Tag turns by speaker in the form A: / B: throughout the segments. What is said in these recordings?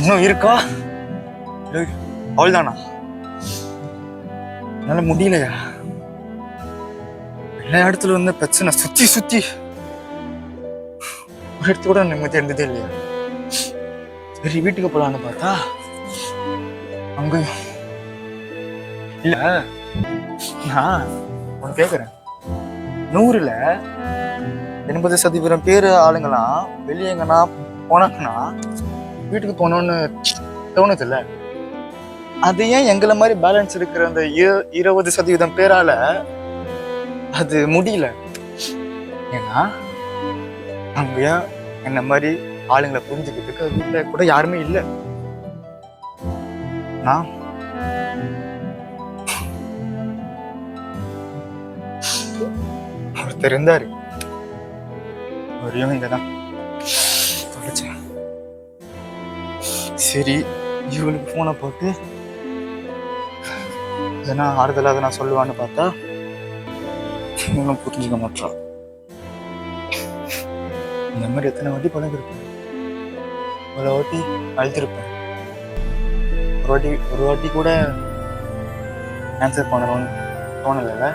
A: இன்னும் இருக்கா? அவ்வளவுதானா? என்னால முடியலையா? எல்லா இடத்துல வந்து பிரச்சனை சுத்தி சுத்தி ஒரு இடத்து கூட நிம்மதி இருந்ததே இல்லையா? சரி வீட்டுக்கு போலான்னு பார்த்தா அங்கேயும் இல்ல. நான் உனக்கு கேக்குறேன், 100ல 80% பேர் ஆளுங்களாம் வெளியே எங்கன்னா போனாங்கன்னா வீட்டுக்கு போனோன்னு தோணுது இல்ல? அது ஏன் எங்களை மாதிரி பேலன்ஸ் இருக்கிற அந்த 20% பேரால அது முடியல? ஏன்னா அங்க என்ன மாதிரி ஆளுங்களை புரிஞ்சுக்கிறதுக்கு வீட்டுல கூட யாருமே இல்லை. நான் ஒருத்தர் இருந்தாரு, ஒரையும் இங்கதான் தொலைச்சேன். சரி இவனுக்கு போனை போட்டு ஏன்னா ஆறுதலாக நான் சொல்லுவான்னு பார்த்தா இவனும் புரிஞ்சுக்க மாட்டான். இந்த மாதிரி எத்தனை வாட்டி பழகிருப்பேன், ஒரு வாட்டி அழுத்திருப்பேன், ஒரு வாட்டி கூட ஆன்சர் பண்ணணும்னு தோணலைல்ல?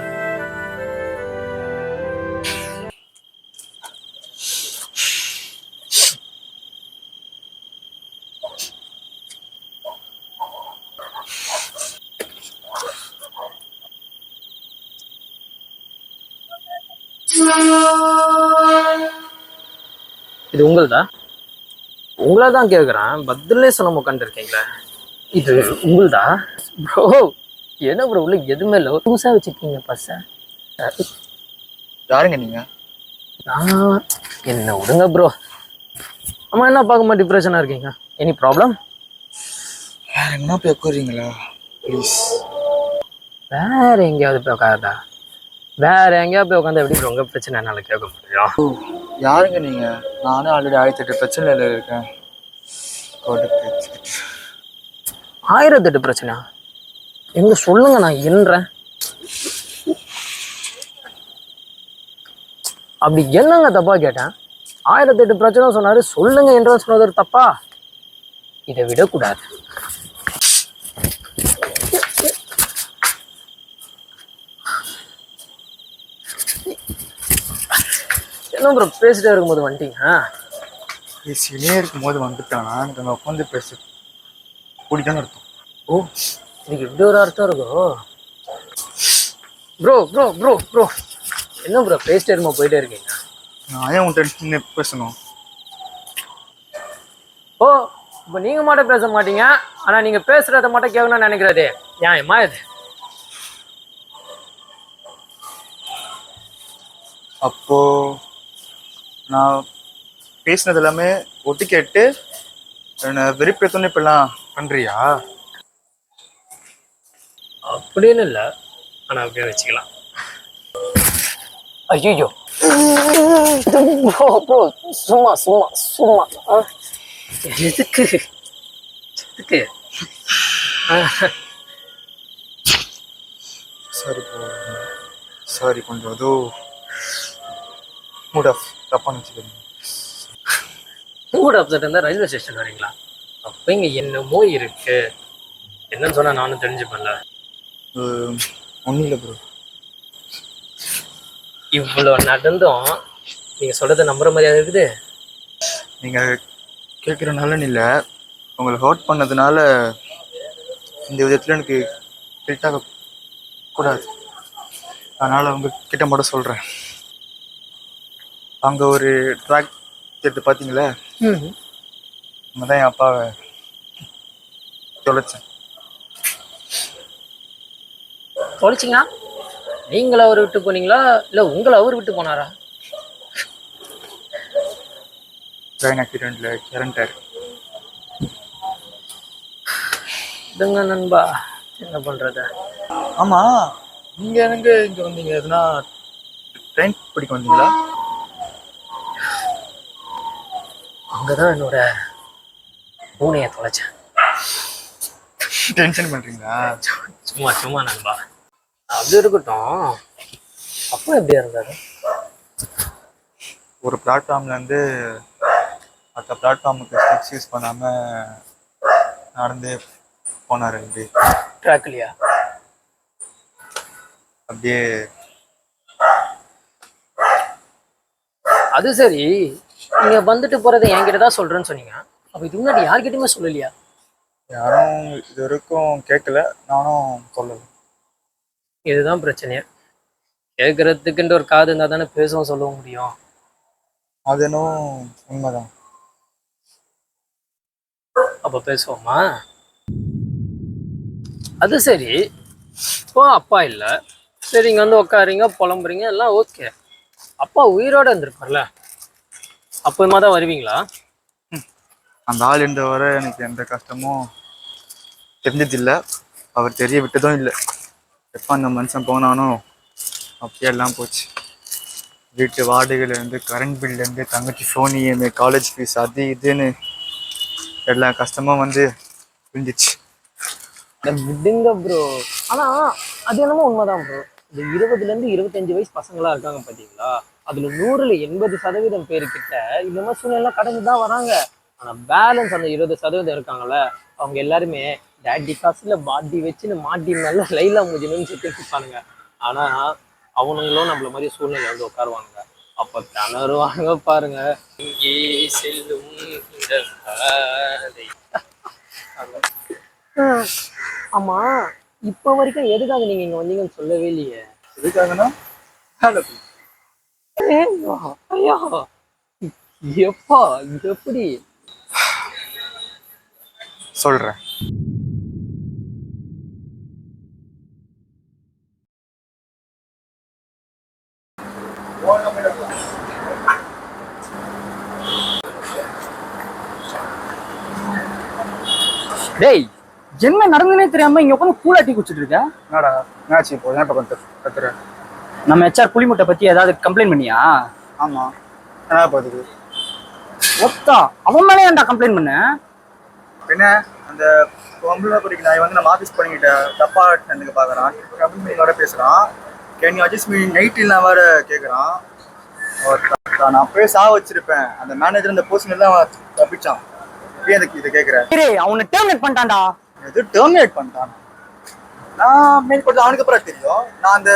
B: இது உங்களுதா? உங்களை தான் கேட்குறேன், பதிலே சொல்ல உட்காந்துருக்கீங்களே. இது உங்களுதா ப்ரோ? என்ன ப்ரோ உள்ள எதுவுமே இல்லை, புதுசாக வச்சுருக்கீங்க பஸ்ஸை.
A: யாருங்க நீங்க?
B: நான் என்ன விடுங்க ப்ரோ. அம்மா என்ன பார்க்குமா டிப்ரெஷனாக இருக்கீங்க? Any problem?
A: வேற எங்கன்னா போய் உட்காருறீங்களா ப்ளீஸ்?
B: வேற எங்கேயாவது போய் உட்காதா? வேற எங்கேயாவது போய் உட்காந்து எப்படி ப்ரோ உங்கள் பிரச்சனை என்னால் கேட்க முடியும்?
A: யாருங்க நீங்க? நானும் ஆல்ரெடி 1008 பிரச்சனையில இருக்கேன்.
B: 1008 பிரச்சனை எங்க சொல்லுங்க, நான் என்றேன். அப்படி என்னங்க தப்பா கேட்டேன்? 1008 பிரச்சனை சொன்னாரு, சொல்லுங்க என்றால் சொன்னது ஒரு தப்பா? இதை விடக்கூடாது. என்ன ப்ரோ பேசிட்டே இருக்கும்போது வந்துட்டீங்க?
A: பேசினே இருக்கும்போது வந்துட்டானா நம்ம உட்காந்து பேச கூடித்தானே இருக்கும்.
B: ஓ, இதுக்கு இப்படி ஒரு அர்த்தம் இருக்கும். ப்ரோ ப்ரோ ப்ரோ ப்ரோ என்ன ப்ரோ பேசிட்டே இருக்குமா போயிட்டே இருக்கீங்க?
A: நான் ஏன் உன்கிட்ட பேசணும்?
B: ஓ, இப்போ நீங்க மட்டும் பேச மாட்டீங்க, ஆனா நீங்க பேசுறத மட்டும் கேட்கணும்னு நினைக்கிறதே நியாயமா இது?
A: அப்போ நான் பேசினது எல்லாமே ஒட்டி கேட்டு என்ன வெறுப்பேத்தோன்னு இப்பெல்லாம் பண்றியா?
B: அப்படின்னு இல்லை, ஆனா அப்படியே வச்சுக்கலாம். ஐயோ ப்ரோ ப்ரோ சும்மா சும்மா சும்மா எதுக்கு எதுக்கு?
A: Sorry bro, sorry. கொஞ்சம் ஏதோ மூட் ஆஃப் தப்பாக நினச்சிக்கிறீங்க.
B: மூட் அப்செட் இருந்தால் ரயில்வே ஸ்டேஷன் வரீங்களா? அப்போ இங்கே என்னமோ இருக்கு. என்னன்னு சொன்னா நானும் தெரிஞ்சுப்பேன்ல.
A: ஒன்றும் இல்லை ப்ரோ.
B: இவ்வளோ நடந்தும் நீங்க சொல்றதை நம்புற மாதிரியா இருக்குது?
A: நீங்கள் கேட்குறனாலன்னு இல்லை, உங்களை ஹர்ட் பண்ணதுனால இந்த விதத்தில் எனக்கு கில்ட்டாக கூடாது. அதனால் உங்ககிட்ட மட்டும் சொல்கிறேன். அங்கே ஒரு ட்ராக் எடுத்து பார்த்தீங்களே, அங்கே தான் என் அப்பாவை தொலைச்சேன்.
B: தொலைச்சிங்களா? நீங்கள அவர் விட்டு போனீங்களா இல்லை உங்களை அவர் விட்டு போனாரா?
A: ட்ரெயின் ஆக்சிடெண்ட்ல இறந்துட்டார்.
B: இதுங்க நண்பா, என்ன பண்றது?
A: ஆமாம், நீங்கள் எனக்கு இங்கே வந்தீங்க? எதுனா ட்ரெயின் பிடிக்க வந்தீங்களா?
B: அங்கதான் என்னோட பூனையை தொலைச்சேன்.
A: டென்ஷன் பண்ணுறீங்களா?
B: சும்மா சும்மா நண்பா, அப்படி இருக்கட்டும். அப்போ எப்படி இருந்தாரு?
A: ஒரு பிளாட்ஃபார்ம்லேருந்து மற்ற பிளாட்ஃபார்முக்கு ஸ்டெப்ஸ் யூஸ் பண்ணாமல் நடந்தே போனாரு அப்படி
B: ட்ராக்லையா?
A: அப்படியே.
B: அது சரி, நீங்க வந்துட்டு போறதை என்கிட்ட தான் சொல்றேன்னு சொன்னீங்க. அப்ப இதுக்கு முன்னாடி யார்கிட்டயுமே சொல்லலையா?
A: யாரும் இது வரைக்கும் கேட்கல, நானும் சொல்லல.
B: இதுதான் பிரச்சனையே. கேட்கறதுக்குன்ற ஒரு காது இருந்தா தானே பேசவும் சொல்லவும் முடியும்.
A: அது என்னவோ உண்மைதான்.
B: அப்ப பேசுவோமா? அது சரி, இப்போ அப்பா இல்ல, சரி இங்க வந்து உட்காருங்க புலம்புறீங்க எல்லாம் ஓகே. அப்பா உயிரோட இருந்திருப்பார்ல, அப்பமா தான் வருவீங்களா?
A: அந்த ஆள் இருந்த வரை எனக்கு எந்த கஷ்டமும் தெரிஞ்சதில்லை, அவர் தெரிய விட்டதும் இல்லை. எப்போ அந்த மனுஷன் போனானோ அப்படியே எல்லாம் போச்சு. வீட்டு வாடகைலேருந்து, கரண்ட் பில்லேருந்து, தங்கச்சி ஃபோன் இஎம்ஐ, காலேஜ் ஃபீஸ், அது இதுன்னு எல்லா கஷ்டமும் வந்து புரிஞ்சிச்சு.
B: விடுங்க ப்ரோ. ஆனா அது என்னமோ உண்மைதான் ப்ரோ. இந்த 20ல இருந்து 25 வயசு பசங்களா இருக்காங்க பாத்தீங்களா, அதுல 100ல 80% பேருக்கிட்ட இந்த மாதிரி சூழ்நிலை கடந்து தான் வராங்க. ஆனா பேலன்ஸ் அந்த 20% இருக்காங்கல்ல, அவங்க எல்லாருமே டேடி காசுல பாட்டி வச்சுன்னு மாட்டி மேல லைலா முடிஞ்சணும்னு சுத்தி இருப்பானுங்க. ஆனா அவனுங்களும் நம்மள மாதிரி சூழ்நிலை வந்து உட்காருவாங்க. அப்ப திணறுவாங்க பாருங்க. இங்கே செல்லும் இந்த பாதை. ஆமா, இப்ப வரைக்கும் எதுக்காக நீங்க இங்க வந்தீங்கன்னு சொல்லவே இல்லையே?
A: எதுக்காகனா
B: ஐயோ, ஐயோ, எப்பா இது எப்படி?
A: சொல்கிறேன்.
C: டேய், என்ன நடந்துனே தெரியாம இங்க உட்காந்து கூலாட்டி குடிச்சிட்டு இருக்க?
A: என்னடா என்னாச்சு இப்போ? ஏன் இப்போ கத்துறேன்?
C: நம்ம HR புலிமுட்டை பத்தி ஏதாவது கம்ப்ளைண்ட் பண்ணியா?
A: ஆமாம், என்ன பார்த்துக்கு
C: ஒத்தா அவன் மேலே ஏன்டா கம்ப்ளைண்ட் பண்ண?
A: என்ன அந்த பொம்பளை பொறிக்கு நான் வந்து நம்ம ஆஃபீஸ் பண்ணிக்கிட்ட தப்பா எனக்கு பார்க்குறான், கம்பெனி வர பேசுகிறான், கேன் யூ அட்ஜஸ்ட் மீ நைட்டில் நான் வேற கேட்குறான். நான் அப்பவே வச்சிருப்பேன். அந்த மேனேஜர் அந்த போஸ்டிங் தான் தப்பிச்சான். ஏன் எனக்கு இதை கேட்குறேன்?
C: டேய், அவனை டெர்மினேட் பண்ணிட்டான்டா.
A: எது டெர்மினேட் பண்ணிட்டான்? நான் மெயில் போட்டது அவனுக்கு அப்புறம் தெரியும். நான் அந்த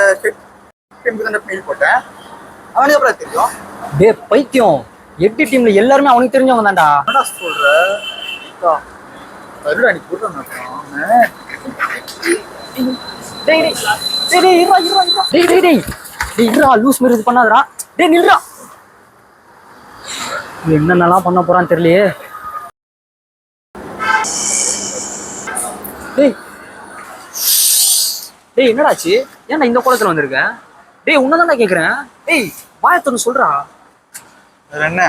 A: மெயில் போட்டேன், அவனுக்கு அப்புறம் தெரியும்.
C: டேய் பைத்தியம், 8 டீம்ல எல்லாருமே அவனுக்கு தெரிஞ்சவங்க தான்டா.
A: என்னடா சொல்ற? வருடா நீ போடுறான்.
C: டேய் டேய் டேய் டேய் இருடா இருடா இருடா. டேய் டேய் டேய் டேய் இருடா, லூஸ் மாதிரி இது பண்ணாதடா. டேய் நில்றா. என்னென்னலாம் பண்ண போறான்னு தெரியலையே. டேய் டேய் என்னடாச்சு? ஏன்டா இந்த கோலத்துல வந்திருக்க? டேய் உன்னதான்டா கேக்குறேன். டேய் வாயத்தொன்னு சொல்றா.
A: வேற என்ன,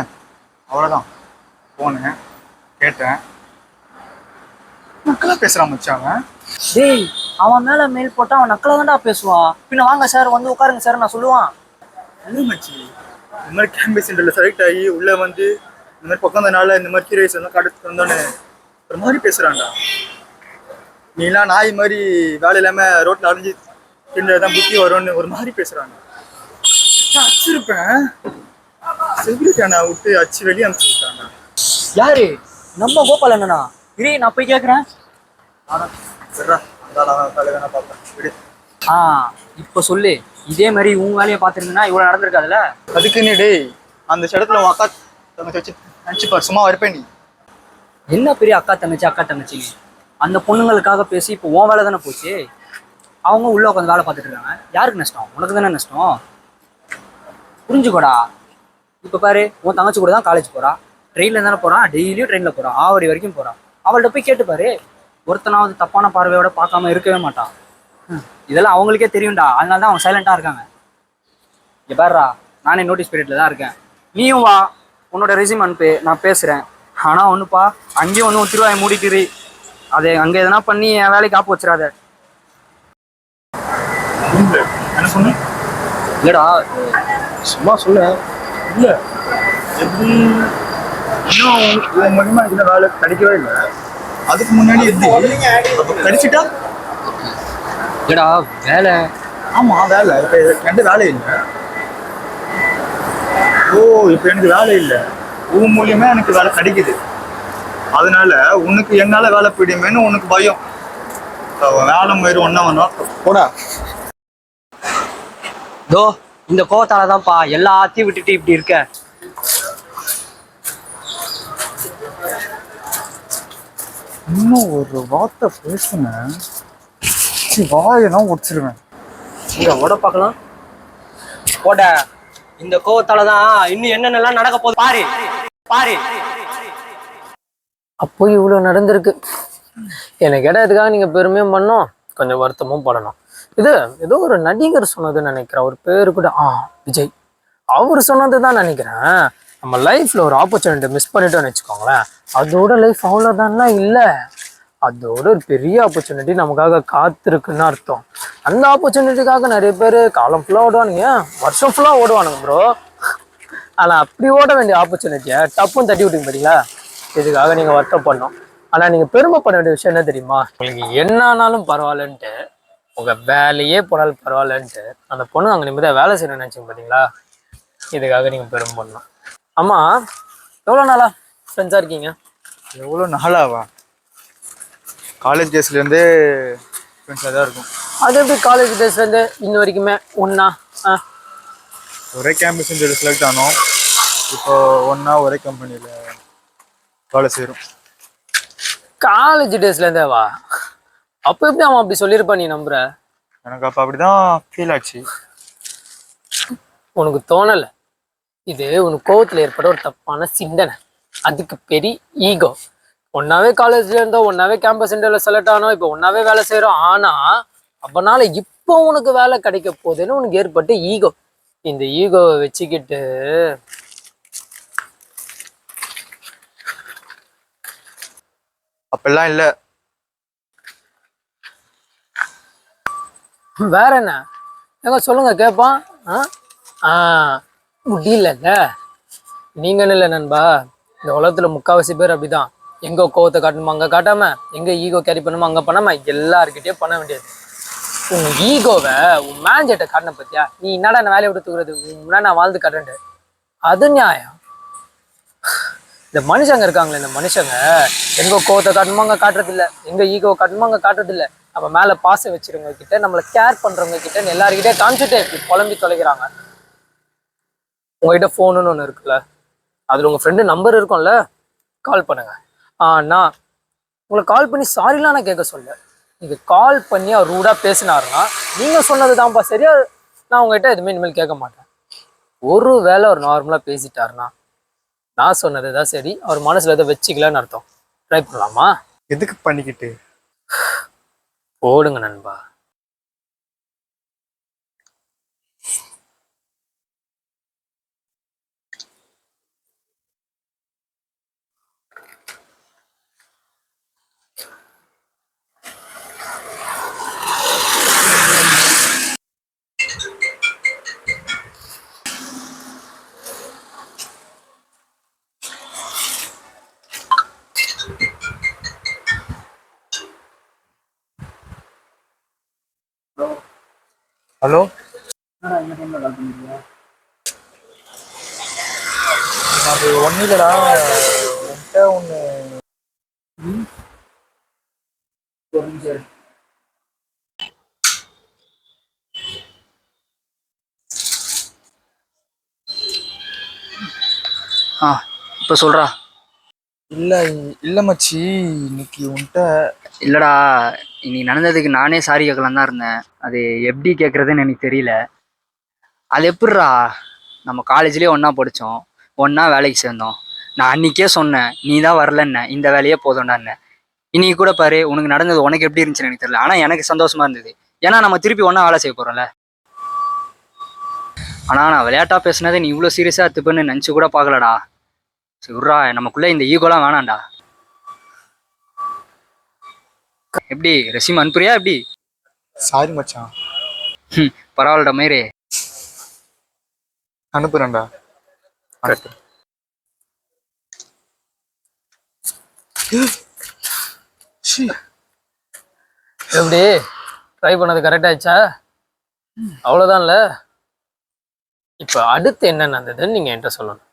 A: அவ்வளோதான். போனேன், கேட்டேன், மக்களா பேசுறான் மச்சாங்க.
C: டேய் அவன் மேல மெயில் போட்டா அவன் நக்கலா தான்டா பேசுவான். பின்ன வாங்க சார் வந்து உட்காருங்க சார் நான் சொல்லுவான்.
A: என்ன மச்சி, இந்த மாதிரி கேம்பஸ் சென்டர்ல செலக்ட் ஆகி உள்ள வந்து இந்த மாதிரி பக்கம்னால இந்த மாதிரி ஹீரோஸ் எல்லாம் கடத்து வந்தோன்னு ஒரு மாதிரி பேசுறான்டா. நீலாம் நாய் மாதிரி வேலை இல்லாம ரோட்ல அலைஞ்சு தான் புத்தி வரும்னு ஒரு மாதிரி பேசுறாங்க. அச்சிருப்பேன், செக்யூரிட்டி நான் விட்டு அச்சு வெளியே அனுப்பிச்சு விட்டாங்க.
C: யாரு? நம்ம கோபால் அண்ணனா? இரு நான் போய் கேக்குறேன். இப்ப சொல்லு, இதே மாதிரி உன் வேலையை பார்த்துருந்தா இவ்வளவு நடந்திருக்காதுல்ல.
A: அதுக்கு நீ டேய் அந்த இடத்துல உன் அக்கா தங்கச்சி வச்சு நினச்சிப்பார், சும்மா இருப்பேன். நீ
C: என்ன பெரிய அக்கா தங்கச்சி அந்த பொண்ணுங்களுக்காக பேசி இப்போ உன் வேலை தானே போச்சு. அவங்க உள்ள உட்காந்து வேலை பார்த்துட்டு இருக்காங்க. யாருக்கு நஷ்டம்? உனக்கு தானே நஷ்டம். புரிஞ்சுக்கோடா. இப்போ பாரு, உன் தங்கச்சி கூட தான் காலேஜ் போறா, ட்ரெயின்ல தானே போறான், டெய்லியும் ட்ரெயின்ல போறான், ஆவடி வரைக்கும் போறான். அவள்கிட்ட போய் கேட்டு பாரு, ஒருத்தனாவது தப்பான பார்வையோட பார்க்காம இருக்கவே மாட்டான். இதெல்லாம் அவங்களுக்கே தெரியும்டா, அதனால தான் அவங்க சைலண்டா இருக்காங்க. இங்க பாருடா, நானே நோட்டீஸ் பீரியட்ல தான் இருக்கேன். நீயும் வா, உன்னோட ரெஸ்யூம் அனுப்பு, நான் பேசுறேன். ஆனா ஒண்ணுப்பா, அங்கேயும் ஒன்றும் திருவாயை மூடிட்டு அதை அங்க எதனா பண்ணி என் வேலைக்கு ஆப்பு வச்சிடாத.
A: என்ன சொன்ன?
C: இல்லடா சும்மா சொல்ல.
A: இல்ல எப்படி இன்னும் உன் மூலியமா எனக்கு வேலை கிடைக்கவே இல்லை. அதுக்கு முன்னாடி எப்படி கிடைச்சிட்டா?
C: இல்லடா வேலை.
A: ஆமா வேலை. இப்ப எந்த வேலை இல்லை. ஓ இப்ப எனக்கு வேலை இல்லை, உன் மூலியமா எனக்கு வேலை கிடைக்குது. அதனால உனக்கு என்னால வேலை போயிடுமேன்னு உனக்கு பயம். வேலை மயிறு ஒன்னா வந்தோம் போடா.
C: தோ இந்த கோவத்தால தான்ப்பா எல்லாத்தையும் விட்டுட்டு இப்படி இருக்க.
A: இன்னும் ஒரு வார்த்தை பேசுனேன், வாயெல்லாம் உடைச்சிருவேன்.
C: இங்க ஓட பார்க்கலாம். ஓட இந்த கோவத்தால தான் இன்னும் என்னென்னலாம் நடக்க போகுது பாரு பாரு.
B: அப்போ இவ்வளோ நடந்திருக்கு. எனக்கு இதுக்காக நீங்க பெருமையும் பண்ணோம், கொஞ்சம் வருத்தமும் படணும். இது ஏதோ ஒரு நடிகர் சொன்னதுன்னு நினைக்கிறேன், ஒரு பேரு கூட விஜய். அவர் சொன்னது தான் நினைக்கிறேன். நம்ம லைஃப்ல ஒரு ஆப்பர்ச்சுனிட்டி மிஸ் பண்ணிட்டோம்னு வச்சுக்கோங்களேன், அதோட லைஃப் அவ்வளோதான்லாம் இல்லை, அதோட ஒரு பெரிய ஆப்பர்ச்சுனிட்டி நமக்காக காத்திருக்குன்னு அர்த்தம். அந்த ஆப்பர்ச்சுனிட்டிக்காக நிறைய பேர் காலம் ஃபுல்லாக ஓடுவானுங்க, வருஷம் ஃபுல்லாக ஓடுவானுங்க ப்ரோ. ஆனால் அப்படி ஓட வேண்டிய ஆப்பர்ச்சுனிட்டியை டப்புன்னு தட்டி விட்டுங்க பார்த்தீங்களா. இதுக்காக நீங்கள் வருத்தப்படணும். ஆனால் நீங்கள் பெருமைப்பட வேண்டிய விஷயம் என்ன தெரியுமா, உங்களுக்கு என்ன ஆனாலும் பரவாயில்லன்ட்டு, உங்கள் வேலையே போனாலும் பரவாயில்லன்ட்டு அந்த பொண்ணு அங்கே நிம்மதியாக வேலை செய்யணும்னு நினச்சிங்க பார்த்தீங்களா. இதுக்காக நீங்கள் பெருமை பண்ணணும். ஆமாம், எவ்வளோ நாளா ஃப்ரெண்ட்ஸாக இருக்கீங்க?
A: எவ்வளோ நாளாவா? காலேஜ் டேஸ்லேருந்தே ஃப்ரெண்ட்ஸாக தான் இருக்கும்.
B: அது எப்படி காலேஜ் டேஸ்லேருந்து இன்ன வரைக்குமே ஒன்றா?
A: ஒரே கேம்பஸ் சொல்லி செலக்ட் ஆனோம், இப்போ ஒன்றா ஒரே கம்பெனியில் வேலை செய்கிறோம்.
B: காலேஜ் டேஸ்லேருந்தே வா? அப்போ எப்படி அவன் அப்படி சொல்லியிருப்பான், நீ நம்புற?
A: எனக்கு அப்போ அப்படி தான் ஃபீல் ஆச்சு.
B: உனக்கு தோணலை? இது உனக்கு கோவத்தில் ஏற்பட ஒரு தப்பான சிந்தனை, அதுக்கு பெரிய ஈகோ. ஒன்னாவே காலேஜ்ல இருந்தோம், ஒன்னாவே கேம்பஸ் இன்டர்வியூல செலக்ட் ஆனோம், இப்போ ஒன்னாவே வேலை செய்கிறோம். ஆனால் அப்பனால இப்போ உனக்கு வேலை கிடைக்க போகுதுன்னு உனக்கு ஏற்பட்ட ஈகோ. இந்த ஈகோவை வச்சுக்கிட்டு
A: அப்பெல்லாம் இல்லை.
B: வேற என்ன எங்க சொல்லுங்க கேட்பான். முடியலல்ல. நீங்கன்னு இல்லை நண்பா, இந்த உலகத்துல முக்கால்வாசி பேர் அப்படிதான். எங்க கோவத்தை காட்டணுமோ அங்க காட்டாம, எங்க ஈகோ கேரி பண்ணுமோ அங்க பண்ணாம, எல்லாருக்கிட்டயும் பண்ண வேண்டியது. உன் ஈகோவை உன் மேஞ்சேட்டை காட்டின பத்தியா, நீ என்னடா நான் வேலையை விட்டு தூக்குறது, முன்னாடி நான் வாழ்ந்து காட்டுறேன், அது நியாயம். இந்த மனுஷங்க இருக்காங்களே, இந்த மனுஷங்க எங்க கோவத்தை காட்டணுமோ அங்க காட்டுறது இல்லை, எங்க ஈகோவை காட்டணுமோ அங்க காட்டுறது இல்லை. நம்ம மேல பாசம் வச்சிருவங்க கிட்ட, நம்மளை கேர் பண்றவங்க கிட்ட எல்லாருக்கிட்டே காமிச்சுட்டு இப்படி புலம்பி தொலைகிறாங்க. உங்ககிட்ட ஃபோனுன்னு ஒன்று இருக்குல்ல, அதுல உங்க ஃப்ரெண்டு நம்பர் இருக்கும்ல, கால் பண்ணுங்க. நான் உங்களை கால் பண்ணி சாரிலாம் நான் கேட்க சொல்ல, நீங்க கால் பண்ணி அவர் ரூடா பேசினாருன்னா நீங்க சொன்னதுதான்ப்பா சரியா, நான் உங்ககிட்ட எதுவுமே இனிமேல் கேட்க மாட்டேன். ஒரு வேளை அவர் நார்மலா பேசிட்டாருன்னா நான் சொன்னதுதான் சரி, அவர் மனசுல எதை வச்சுக்கலன்னு அர்த்தம். ட்ரை பண்ணலாமா?
A: எதுக்கு பண்ணிக்கிட்டு?
B: போடுங்க நண்பா.
A: ஹலோ, அது ஒன்றும் இல்லைடா, என்கிட்ட ஒன்று
C: இப்போ சொல்றா.
A: இல்லை இல்லை மச்சி, இன்னைக்கு உன்கிட்ட
C: இல்லடா, இன்னைக்கு நடந்ததுக்கு நானே சாரி கேட்கலாம் தான் இருந்தேன். அது எப்படி கேட்கறதுன்னு எனக்கு தெரியல. அது எப்படிரா, நம்ம காலேஜ்லேயே ஒன்றா படித்தோம், ஒன்றா வேலைக்கு சேர்ந்தோம். நான் அன்றைக்கே சொன்னேன், நீ தான் வரலன்ன, இந்த வேலையே போதும்டான்னேன். இன்னைக்கு கூட பாரு, உனக்கு நடந்தது உனக்கு எப்படி இருந்துச்சுன்னு எனக்கு தெரியல, ஆனால் எனக்கு சந்தோஷமா இருந்தது. ஏன்னா நம்ம திருப்பி ஒன்றா வேலை செய்ய போகிறோம்ல. ஆனால் நான் விளையாட்டாக பேசுனதை நீ இவ்வளோ சீரியஸாக எடுத்துப்பேன்னு நினச்சி கூட பார்க்கலடா. சரிடா, நமக்குள்ளே இந்த ஈகோலாம் வேணாம்டா. எப்படி ரெசியூம் அனுப்புறியா எப்படி?
A: சாரி மச்சான்.
C: பரவாயில்லடா மயிரே,
A: அனுப்புறேன்டா.
B: எப்படி ட்ரை பண்ணது கரெக்ட் ஆயிடுச்சா? அவ்வளோதான்ல. இப்போ அடுத்து என்ன நடந்ததுன்னு நீங்க என்கிட்ட சொல்லணும்.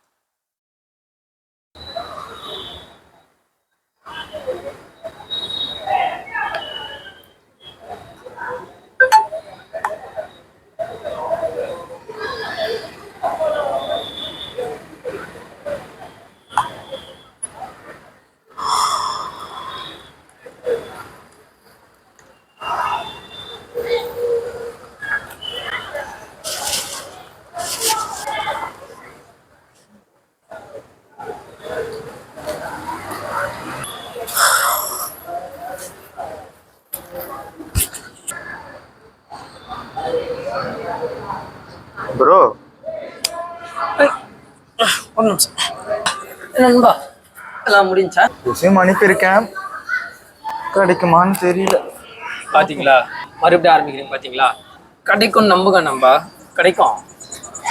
A: ப்ரோ
B: ஒரு நிமிஷம் நண்பா எல்லாம் முடிஞ்சா
A: விஷயம் அனுப்பியிருக்கேன், கிடைக்குமான்னு தெரியல.
B: பாத்தீங்களா மறுபடியும் ஆரம்பிக்கிறீங்க பாத்தீங்களா? கிடைக்கும் நம்புங்க நண்பா, கிடைக்கும்.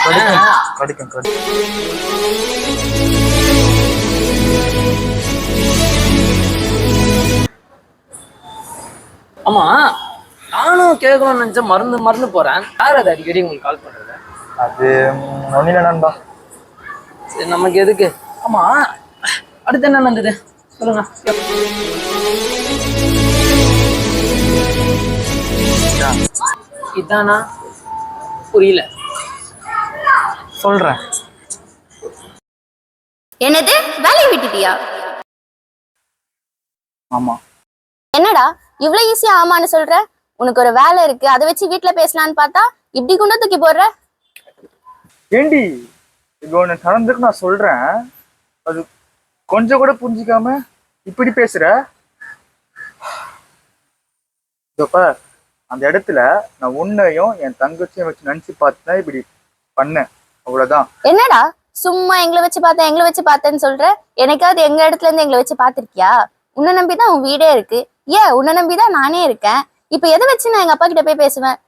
A: கிடைக்கும் கிடைக்கும் கிடைக்கும்.
B: ஆமா, நானும் கேட்கணும்னு நினைச்சா மறந்து மறந்து போறேன். யார் அது அடிக்கடி உங்களுக்கு கால் பண்றது?
A: அது ஒன்றும் இல்லை நண்பா.
B: சரி, நமக்கு எதுக்கு? ஆமா, அடுத்து என்ன நடந்தது சொல்லுங்க. இதானா? புரியல.
A: சொல்றேன்.
D: என்னது, வேலையை விட்டுட்டியா?
A: ஆமா.
D: என்னடா இவ்வளவு ஈஸியா ஆமான்னு சொல்ற? உனக்கு ஒரு வேலை இருக்கு, அதை வச்சு வீட்டுல பேசலான்னு பார்த்தா இப்படி குண்ட தூக்கி போடுற.
A: ஏண்டி இது ஒன்று நடந்துருக்கு, நான் சொல்றேன், அது கொஞ்சம் கூட புரிஞ்சிக்காம இப்படி பேசுற. இதப்ப அந்த இடத்துல நான் உன்னையும் என் தங்கச்சியும் வச்சு நினைச்சு பார்த்துதான் இப்படி பண்ணேன், அவ்வளவுதான்.
D: என்னடா சும்மா எங்களை வச்சு பார்த்தேன்னு சொல்ற? எனக்காவது எங்க இடத்துல இருந்து எங்களை வச்சு பார்த்திருக்கியா? உன்னை நம்பிதான் உன் வீடே இருக்கு, ஏன் உன்னை நம்பிதான் நானே இருக்கேன். இப்ப எதை வச்சு நான் எங்க அப்பா கிட்ட போய் பேசுவேன்?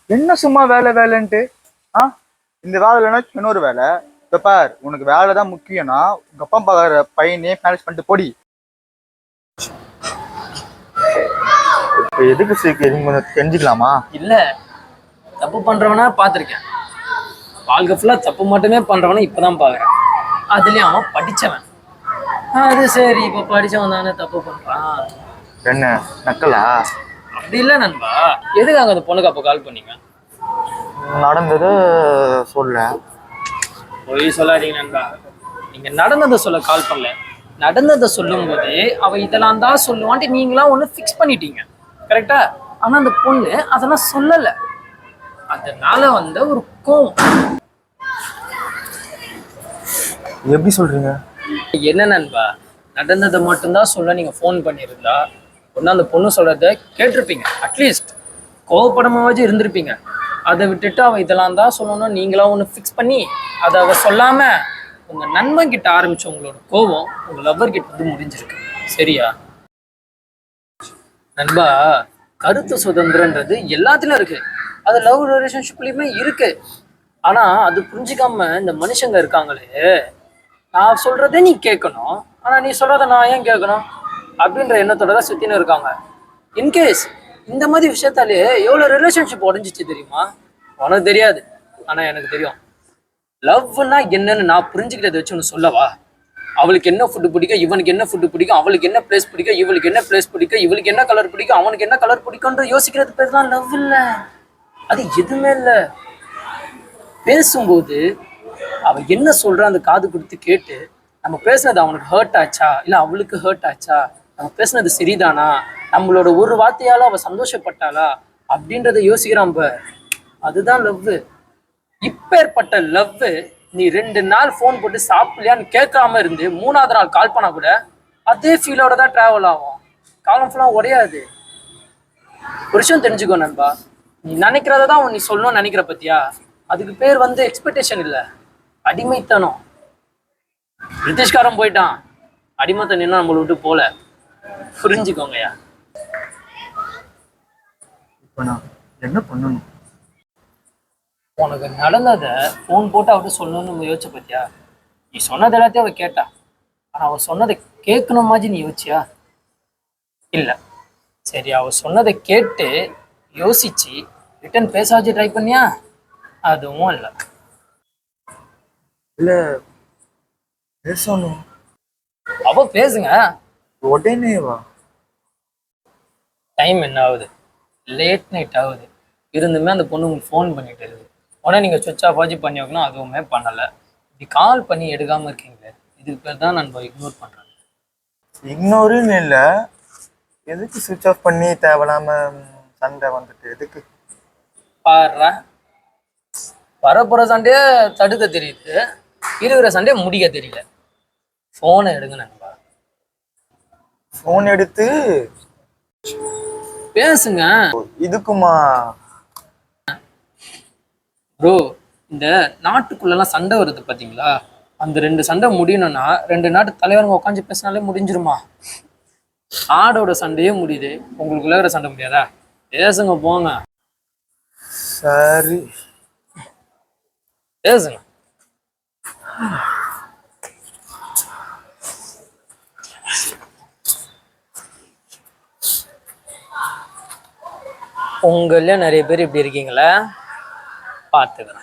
A: என்ன சும்மா வேலை வேலைன்ட்டு? இந்த வேலை இல்லைன்னா இன்னொரு வேலை. இப்ப பார், உனக்கு வேலை தான் முக்கியம்னா உங்க அப்பா பார்க்குற பையனே மேனேஜ் பண்ணிட்டு போடி. இப்ப எதுக்கு சீக்கிரம் கொஞ்சம் தெரிஞ்சுக்கலாமா?
B: இல்ல, தப்பு பண்றவனா பார்த்துருக்கேன். வாழ்க்கை ஃபுல்லா தப்பு மட்டுமே பண்றவனா இப்பதான் பாக்குறேன். அதுலயும் அவன் படிச்சவன். அது சரி, இப்ப படிச்சவன் தானே தப்பு பண்றான்.
A: என்ன நக்கலா?
B: அப்படி இல்ல நண்பா. எதுக்காக அந்த பொண்ணுக்கு அப்ப கால் பண்ணீங்க?
A: நடந்தது சொல்ல.
B: பொய் சொல்லாதீங்க நண்பா. நீங்க நடந்ததை சொல்ல கால் பண்ணல. நடந்ததை சொல்லும் போது அவ இதெல்லாம் தான் சொல்லுவான்ட்டு நீங்களா ஒண்ணு ஃபிக்ஸ் பண்ணிட்டீங்க, கரெக்டா? ஆனா அந்த பொண்ணு அதெல்லாம் சொல்லல. அதனால வந்த ஒரு கோவம்.
A: எப்படி சொல்றீங்க?
B: என்ன நண்பா, நடந்ததை மட்டும்தான் சொல்ல நீங்க ஃபோன் பண்ணியிருந்தா ஒன்னு அந்த பொண்ணு சொல்றத கேட்டிருப்பீங்க, அட்லீஸ்ட் கோவப்படமாவது இருந்திருப்பீங்க. அதை விட்டுட்டு அவ இதெல்லாம் தான் சொல்லணும் நீங்களா ஒன்று ஃபிக்ஸ் பண்ணி அதை அவ சொல்லாம உங்க நண்பன் கிட்ட ஆரம்பிச்ச உங்களோட கோவம் உங்க லவ்வர் கிட்ட வந்து முடிஞ்சிருக்கு, சரியா? நண்பா, கருத்து சுதந்திரன்றது எல்லாத்துலயும் இருக்கு, அது லவ் ரிலேஷன்ஷிப்லயுமே இருக்கு. ஆனா அது புரிஞ்சுக்காம இந்த மனுஷங்க இருக்காங்களே, நான் சொல்றதே நீ கேட்கணும், ஆனா நீ சொல்றத நான் ஏன் கேட்கணும் அப்படின்ற எண்ணத்தோட தான் சுத்தின்னு இருக்காங்க. இன்கேஸ் இந்த மாதிரி விஷயத்தாலே எவ்வளவு ரிலேஷன்ஷிப் உடஞ்சிச்சு தெரியுமா? உனக்கு தெரியாது, ஆனா எனக்கு தெரியும். லவ்னா என்னன்னு நான் புரிஞ்சுக்கிட்டதை வச்சு ஒன்று சொல்லவா? அவளுக்கு என்ன ஃபுட்டு பிடிக்கும், இவனுக்கு என்ன ஃபுட்டு பிடிக்கும், அவளுக்கு என்ன பிளேஸ் பிடிக்கும், இவளுக்கு என்ன பிளேஸ் பிடிக்கும், இவளுக்கு என்ன கலர் பிடிக்கும், அவனுக்கு என்ன கலர் பிடிக்கும்ன்ற யோசிக்கிறது பேர் தான் லவ். இல்லை, அது எதுவுமே இல்லை. பேசும்போது அவ என்ன சொல்றா அந்த காது கொடுத்து கேட்டு நம்ம பேசுனது அவனுக்கு ஹர்ட் ஆச்சா இல்லை அவளுக்கு ஹர்ட் ஆச்சா, நம்ம பேசுனது சரிதானா, நம்மளோட ஒரு வார்த்தையால அவ சந்தோஷப்பட்டாளா அப்படின்றத யோசிக்கிறான். அதுதான் லவ். இப்பேற்பட்ட லவ் நீ 2 நாள் ஃபோன் போட்டு சாப்பிடலையான்னு கேட்காம இருந்து 3ஆவது நாள் கால் பண்ணா கூட அதே ஃபீலோட தான் டிராவல் ஆகும், காலம் ஃபுல்லா உடையாது. ஒரு விஷயம் தெரிஞ்சுக்கோ நண்பா, நீ நினைக்கிறத தான் நீ சொல்லணும்னு நினைக்கிற பத்தியா, அதுக்கு பேர் வந்து எக்ஸ்பெக்டேஷன் இல்லை, அடிமைத்தனம். பிரிட்டிஷ்காரன் போயிட்டான், அடிமைத்தனம் இன்னும் நம்மளை விட்டு போல, புரிஞ்சுக்கோங்கய்யா.
A: இப்ப நான் என்ன பண்ணணும்?
B: உனக்கு நடந்ததை ஃபோன் போட்டு அவர்கிட்ட சொல்லணும்னு யோசிச்ச பத்தியா? நீ சொன்னது எல்லாத்தையும் அவ கேட்டா, ஆனா அவ சொன்னதை கேட்கணும் மாதிரி நீ யோசிச்சியா? இல்லை. சரி, அவ சொன்னதை கேட்டு யோசிச்சு ரிட்டர்ன் பேச வச்சு ட்ரை பண்ணியா? அதுவும் இல்லை.
A: இல்ல பேசணும்.
B: அவ பேசுங்க.
A: உடனே வா.
B: டைம் என்ன ஆகுது? லேட் நைட் ஆகுது. இருந்துமே அந்த பொண்ணு உங்களுக்கு ஃபோன் பண்ணிட்டு இருக்குது. உடனே நீங்கள் சுவிட்ச் ஆஃப் ஆச்சு பண்ணி வைக்கணும், அதுவுமே பண்ணலை. இப்படி கால் பண்ணி எடுக்காமல் இருக்கீங்களே, இதுக்கு பேர் தான் நான் இக்னோர் பண்ணுறேன்.
A: இக்னோருன்னு இல்லை, எதுக்கு சுவிட்ச் ஆஃப் பண்ணி தேவையில்லாம சண்டை வந்துட்டு எதுக்கு?
B: பாடுறா, வரப்போகிற சண்டையை தடுக்க தெரியுது, இருக்கிற சண்டையை முடிக்க தெரியல. ஃபோனை எடுங்க நண்பா.
A: ஃபோன் எடுத்து
B: பேசுங்க.
A: இதுக்குமா?
B: ப்ரோ, இந்த நாட்டுக்குள்ளெல்லாம் சண்டை வருது பார்த்தீங்களா, அந்த 2 சண்டை முடியணும்னா 2 நாட்டு தலைவருங்க உட்காந்து பேசினாலே முடிஞ்சிருமா. ஆடோட சண்டையே முடியுது, உங்களுக்குள்ள இருக்கிற சண்டை முடியாதா? பேசுங்க போங்க.
A: சரி
B: பேசுங்க. உங்கள நிறைய பேர் இப்படி இருக்கீங்களா, பார்த்துக்கிறேன்.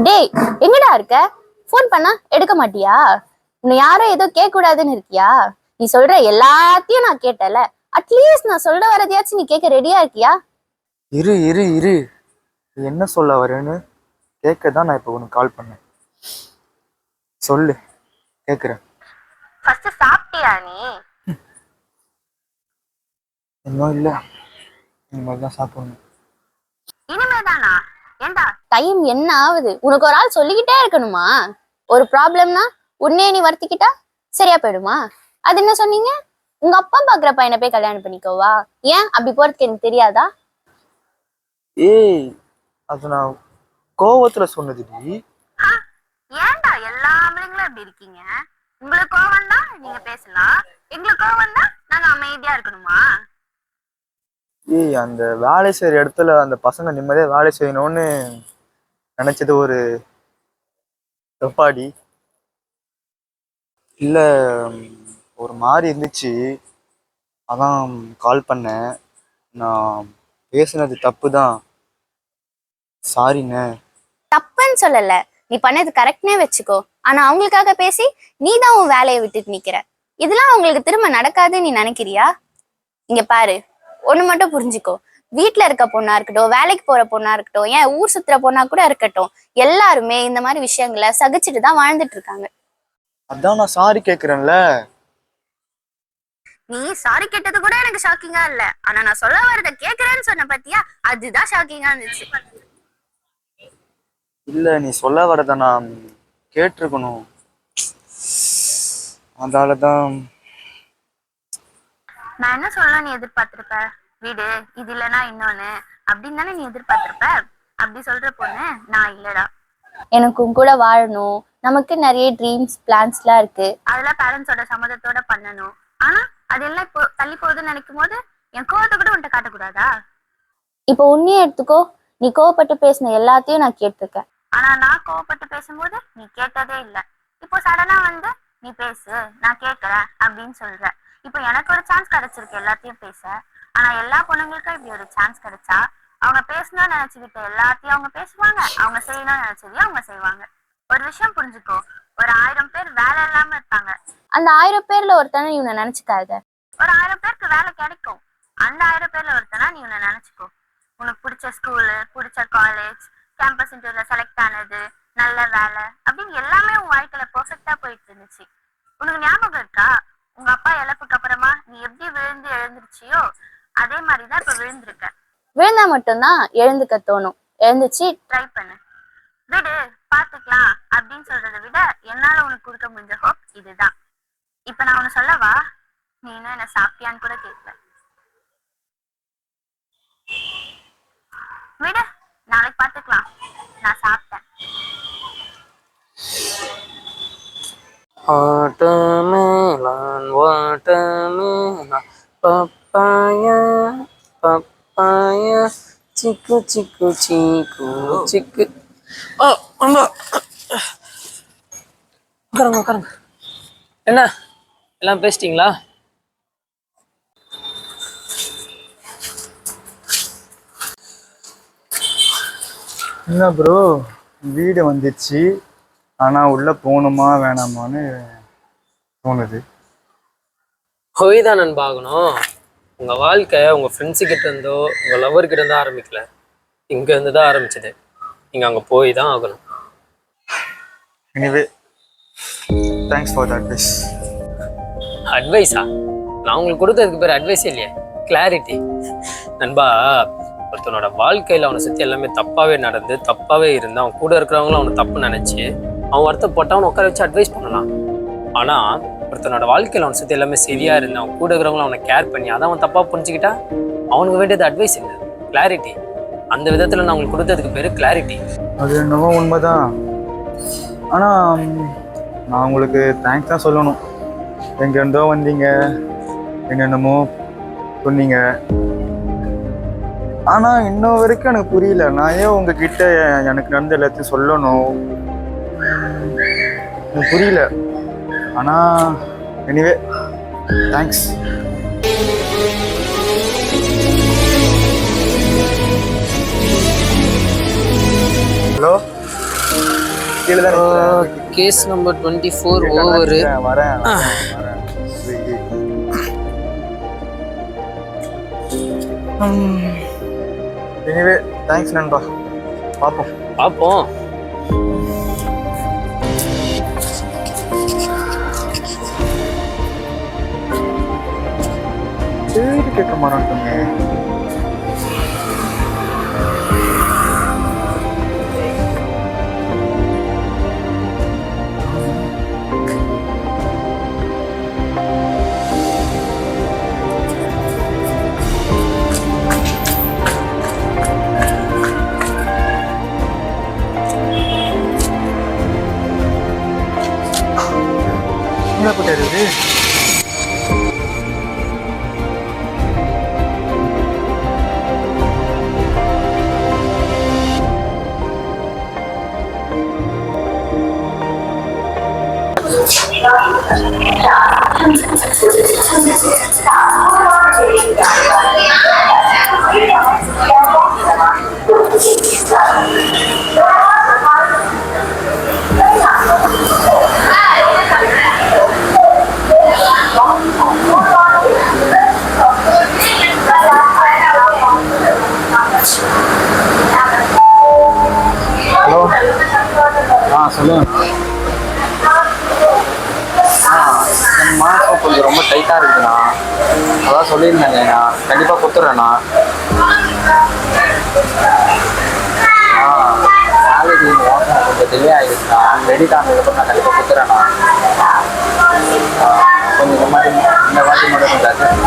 D: டேய், எங்கடா இருக்க? ஃபோன் பண்ணா எடுக்க மாட்டியா? உன்னை யாரோ ஏதோ கேட்க கூடாதுன்னு இருக்கியா? நீ சொல்ற எல்லாத்தையும் நான் கேட்டல, அட்லீஸ்ட் நான் சொல்ல வரதையாச்சும் நீ கேட்க ரெடியா இருக்கியா?
A: இரு இரு இரு, நீ என்ன சொல்ல வரேன்னு கேட்க தான் நான் இப்போ உனக்கு கால் பண்ணேன். சொல்லு, கேட்குறேன்.
D: ஃபர்ஸ்ட் சாப்பிட்டியா நீ?
A: இன்னும் இல்லை, இனிமேல் தான் சாப்பிடணும்.
D: இனிமேதானா? ஏண்டா டைம் என்ன ஆகுது? உனக்கு ஒரு ஆள் சொல்லிக்கிட்டே இருக்கணுமா? ஒரு ப்ராப்ளம்னா உன்னையே நீ வருத்திக்கிட்டா சரியா போயிடுமா? அது என்ன சொன்னீங்க? உங்க அப்பா பாக்குற பையனை போய் கல்யாணம் பண்ணிக்கோவா? ஏன் அப்படி போறதுக்கு எனக்கு தெரியாதா?
A: ஏய், அது நான் கோவத்துல சொன்னதுடி.
D: ஏன்டா எல்லா ஆம்பளைங்களும் இப்படி இருக்கீங்க? உங்களுக்கு கோவம் தான் நீங்க பேசலாம், எங்களுக்கு கோவம் தான் நாங்க அமைதியா இருக்கணுமா?
A: ஏய், அந்த வேலை செய்யற இடத்துல அந்த பசங்க நிம்மதியா வேலை செய்யணும்னு நினைச்சது ஒரு தப்பாடி இல்ல, ஒரு மாதிரி இருந்துச்சு, அதான் கால் பண்ணேன். நான் பேசுனது தப்பு தான், சாரிண்ணே.
D: தப்புன்னு சொல்லல, நீ பண்ணது கரெக்ட்னே வச்சுக்கோ. ஆனா அவங்களுக்காக பேசி நீ தான் உன் வேலையை விட்டுட்டு நிக்கிற. இதெல்லாம் அவங்களுக்கு திரும்ப நடக்காதுன்னு நீ நினைக்கிறியா? இங்க பாரு, ஒண்ணு மட்டும் புரிஞ்சுக்கோ. வீட்டுல இருக்க பொண்ணா இருக்கட்டும், வேலைக்கு போற பொண்ணா இருக்கட்டும், ஏன் ஊர் சுத்துற பொண்ணா கூட இருக்கட்டும், எல்லாருமே இந்த மாதிரி விஷயங்களை சகிச்சுட்டு தான் வாழ்ந்துட்டு இருக்காங்க.
A: அதான் நான் சாரி கேக்குறேன்ல.
D: நீ சாரி கேட்டது கூட எனக்கு ஷாக்கிங்கா இல்ல, ஆனா நான் சொல்ல வரத கேக்குறேன்னு சொன்ன பத்தியா, அதுதான் ஷாக்கிங்கா இருந்துச்சு.
A: இல்ல, நீ சொல்ல வரத நான் கேட்டிருக்கணும், அதாலதான்.
D: நான் என்ன சொல்ல நீ எதிர்பார்த்திருப்ப? வீடு இது இல்லைன்னா இன்னொன்னு அப்படின்னு தானே நீ எதிர்பார்த்திருப்ப. அப்படி சொல்ற பொண்ணு நான் இல்லடா. எனக்கும் கூட வாழணும், நமக்கு நிறைய ட்ரீம்ஸ் பிளான்ஸ் எல்லாம் இருக்கு, அதெல்லாம் பேரண்ட்ஸோட சம்மதத்தோட பண்ணணும். ஆனா அதெல்லாம் இப்போ தள்ளி போகுதுன்னு நினைக்கும் போது என் கோவத்தை கூட உன்கிட்ட காட்டக்கூடாதா? இப்போ உன்னையே எடுத்துக்கோ, நீ கோவப்பட்டு பேசின எல்லாத்தையும் நான் கேட்டிருக்கேன், ஆனா நான் கோவப்பட்டு பேசும்போது நீ கேட்டதே இல்லை. இப்போ சடனா வந்து நீ பேசு நான் கேட்கறேன் அப்படின்னு சொல்ற. இப்போ எனக்கு ஒரு சான்ஸ் கிடைச்சிருக்கு எல்லாத்தையும் பேச, ஆனா எல்லா பொண்ணுங்களுக்கும் இப்படி ஒரு சான்ஸ் கிடைச்சா அவங்க பேசணும்னு நினைச்சுக்கிட்ட எல்லாத்தையும் அவங்க பேசுவாங்க, அவங்க செய்யணும்னு நினைச்சதையும் அவங்க செய்வாங்க. ஒரு விஷயம் புரிஞ்சுக்கோ, ஒரு 1000 பேர் வேலை இல்லாம இருப்பாங்க, அந்த 1000 பேர்ல ஒருத்தனை இவனை நினைச்சுக்காத. ஒரு 1000 பேருக்கு வேலை கிடைக்கும், அந்த 1000 பேர்ல ஒருத்தனா நீ இவனை நினைச்சுக்கோ. உனக்கு பிடிச்ச ஸ்கூலு, பிடிச்ச காலேஜ், கேம்பஸ் இன்டர்வியூல செலக்ட் ஆனது, நல்ல வேலை அப்படின்னு எல்லாமே உன் வாழ்க்கையில பெர்ஃபெக்ட்டா போயிட்டு இருந்துச்சு. உனக்கு ஞாபகம் இருக்கா, உங்க அப்பா இழப்புக்கு அப்புறமா நீ எப்படி விழுந்து எழுந்துருச்சியோ அதே மாதிரிதான் இப்ப விழுந்திருக்க. விழுந்தா மட்டும்தான் எழுந்துக்க தோணும், எழுந்துச்சு ட்ரை பண்ணு. விடு பாத்துக்கலாம் அப்படின்னு சொல்றதை விட என்னால உனக்கு கொடுக்க முடிஞ்ச ஹோப் இதுதான். இப்ப நான் உன்னை சொல்லவா, நீ இன்னும் என்ன சாப்பிட்டியான்னு கூட கேட்கல. விடு, நாளைக்கு பாத்துக்கலாம், நான் சாப்பிட்டேன்.
B: வாட்டர்மெலன் வாட்டர்மெலன் பப்பாயா பப்பாயா சிக்கு சிக்கு சிக்கு சிக்கு. அம்மா உட்காருங்க உட்காருங்க. என்ன எல்லாம் பேசிட்டீங்களா?
A: என்ன ப்ரோ, வீடு வந்துச்சு, ஆனா உள்ள போகணுமா வேணாமான்னு தோணுது.
B: போய் தான் நண்பா ஆகணும். உங்க வாழ்க்கை உங்க ஃப்ரெண்ட்ஸு கிட்ட இருந்தோ உங்க லவர் கிட்ட இருந்தோ ஆரம்பிக்கல, இங்க இருந்து தான் ஆரம்பிச்சது. நீங்க அங்க போய் தான் ஆகணும்.
A: Anyway, thanks for the advice.
B: அட்வைஸா? நான் உங்களுக்கு கொடுத்ததுக்கு பேர் அட்வைஸே இல்லையே, கிளாரிட்டி. நண்பா, ஒருத்தனோட வாழ்க்கையில அவனை சுத்தி எல்லாமே தப்பாவே நடந்து தப்பாவே இருந்து அவன் கூட இருக்கிறவங்களும் அவனை தப்பு நினைச்சு அவன் வருத்தப்பட்டு அவனை உட்கார வச்சு அட்வைஸ் பண்ணலாம். ஆனா ஒருத்தனோட வாழ்க்கையில அவனை சுத்தி எல்லாமே சரியா இருந்து அவன் கூட இருக்கிறவங்களும் அவனை கேர் பண்ணி அதை அவன் தப்பா புரிஞ்சுக்கிட்டா அவனுக்கு வேண்டியது அட்வைஸ் இல்லை, கிளாரிட்டி. அந்த விதத்துல நான் உங்களுக்கு கொடுத்ததுக்கு பேரு கிளாரிட்டி.
A: அது என்னவோ உண்மைதான். ஆனா நான் உங்களுக்கு தேங்க்ஸ் தான் சொல்லணும். எங்கேருந்தோ வந்தீங்க, என்னென்னமோ சொன்னீங்க. ஆனா இன்னும் வரைக்கும் எனக்கு புரியல, நான் ஏன் உங்ககிட்ட எனக்கு நடந்த எல்லாத்தையும் சொல்லணும், எனக்கு புரியல. ஆனா எனிவே தேங்க்ஸ். ஹலோ, கீழே தான்
B: கேஸ் நம்பர் 24 ஓவர்.
A: வரேன். எனிவே தேங்க்ஸ் நண்பா, பார்ப்போம்.
B: பார்ப்போம்.
A: சரி, கேட்க மாட்டோமே. என்ன போட்டாரு? ஹலோ, சொல்லுங்க. இந்த மாதம் கொஞ்சம் ரொம்ப டைட்டாக இருக்குண்ணா, அதான் சொல்லியிருந்தேங்கண்ணா. கண்டிப்பாக கொடுத்துட்றேண்ணா. சேலரி இந்த மாதம் கொஞ்சம் டிலே ஆகிடுச்சுண்ணா. ரெடிட் ஆனதுக்கப்புறம் நான் கண்டிப்பாக கொடுத்துட்றேண்ணா. கொஞ்சம் இந்த வாட்டி மட்டும் கொஞ்சம் அட்ஜஸ்ட்.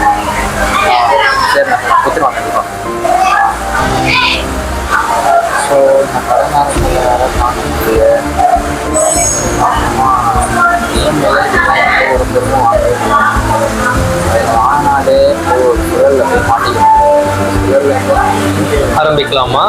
A: சரிண்ணா, நான் கொடுத்துருவேன் கண்டிப்பாக. ஸோ நான் கடை நேரத்தில் வேறு தாங்க முடியல. ஒரு பெருமை வாங்கினாலே ஒரு சுழலில் போய் மாட்டிக்கணும். சுழலில்
B: ஆரம்பிக்கலாமா?